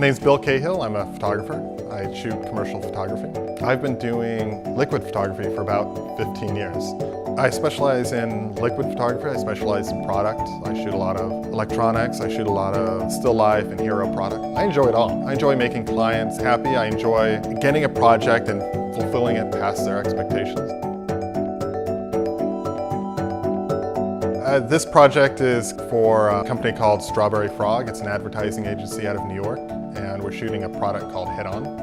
name's Bill Cahill. I'm a photographer. I shoot commercial photography. I've been doing liquid photography for about 15 years. I specialize in liquid photography. I specialize in product. I shoot a lot of electronics. I shoot a lot of still life and hero product. I enjoy it all. I enjoy making clients happy. I enjoy getting a project and fulfilling it past their expectations. This project is for a company called Strawberry Frog. It's an advertising agency out of New York, and we're shooting a product called HeadOn.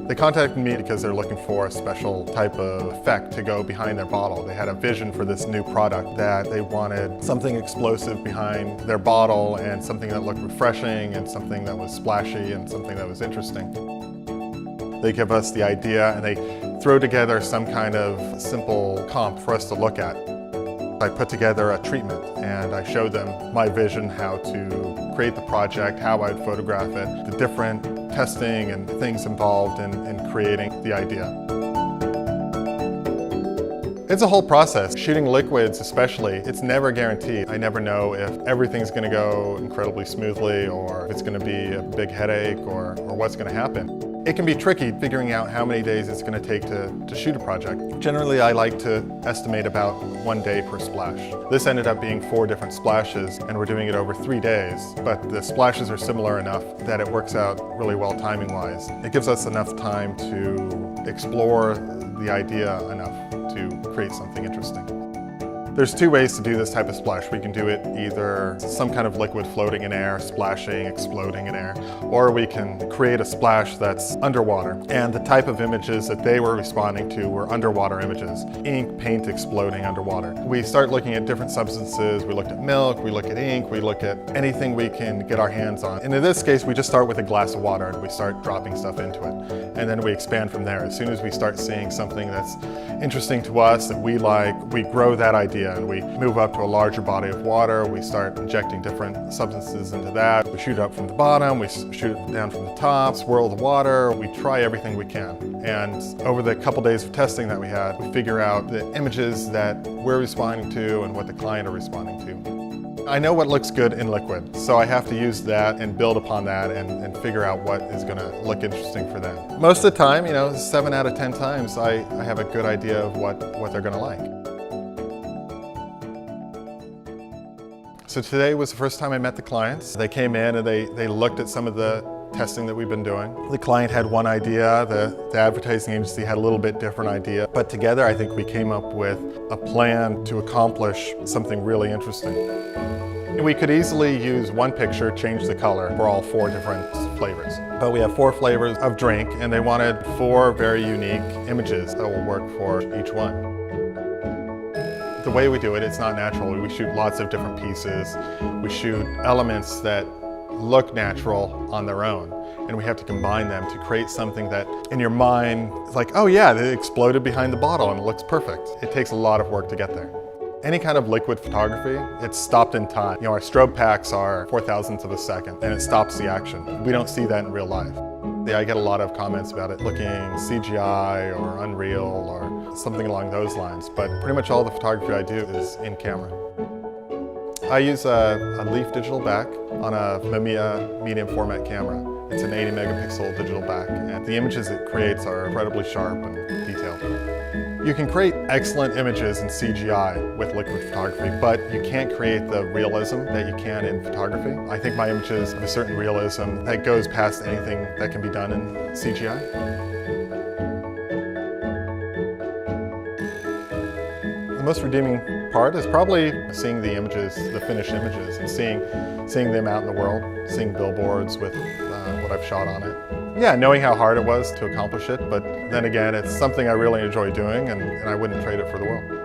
They contacted me because they're looking for a special type of effect to go behind their bottle. They had a vision for this new product that they wanted something explosive behind their bottle and something that looked refreshing and something that was splashy and something that was interesting. They give us the idea and they throw together some kind of simple comp for us to look at. I put together a treatment and I showed them my vision, how to create the project, how I'd photograph it, the different testing and things involved in creating the idea. It's a whole process. Shooting liquids especially, it's never guaranteed. I never know if everything's going to go incredibly smoothly or if it's going to be a big headache or what's going to happen. It can be tricky figuring out how many days it's going to take to shoot a project. Generally, I like to estimate about 1 day per splash. This ended up being 4 different splashes, and we're doing it over 3 days, but the splashes are similar enough that it works out really well timing-wise. It gives us enough time to explore the idea enough to create something interesting. There's 2 ways to do this type of splash. We can do it either some kind of liquid floating in air, splashing, exploding in air, or we can create a splash that's underwater. And the type of images that they were responding to were underwater images, ink, paint exploding underwater. We start looking at different substances. We looked at milk, we look at ink, we look at anything we can get our hands on. And in this case, we just start with a glass of water and we start dropping stuff into it. And then we expand from there. As soon as we start seeing something that's interesting to us, that we like, we grow that idea and we move up to a larger body of water. We start injecting different substances into that. We shoot it up from the bottom, we shoot it down from the top, swirl the water. We try everything we can. And over the couple days of testing that we had, we figure out the images that we're responding to and what the client are responding to. I know what looks good in liquid, so I have to use that and build upon that and figure out what is going to look interesting for them. Most of the time, 7 out of 10 times, I have a good idea of what they're going to like. So today was the first time I met the clients. They came in and they looked at some of the testing that we've been doing. The client had one idea, the advertising agency had a little bit different idea, but together I think we came up with a plan to accomplish something really interesting. We could easily use one picture, change the color for all 4 different flavors. But we have 4 flavors of drink and they wanted 4 very unique images that will work for each one. The way we do it, it's not natural. We shoot lots of different pieces. We shoot elements that look natural on their own, and we have to combine them to create something that in your mind is like, oh yeah, they exploded behind the bottle and it looks perfect. It takes a lot of work to get there. Any kind of liquid photography, it's stopped in time. Our strobe packs are 4,000ths of a second and it stops the action. We don't see that in real life. I get a lot of comments about it looking CGI or Unreal or something along those lines, but pretty much all the photography I do is in camera. I use a Leaf digital back on a Mamiya medium format camera. It's an 80 megapixel digital back, and the images it creates are incredibly sharp and detailed. You can create excellent images in CGI with liquid photography, but you can't create the realism that you can in photography. I think my images have a certain realism that goes past anything that can be done in CGI. The most redeeming part is probably seeing the images, the finished images, and seeing them out in the world, seeing billboards with what I've shot on it. Yeah, knowing how hard it was to accomplish it, but then again, it's something I really enjoy doing and I wouldn't trade it for the world.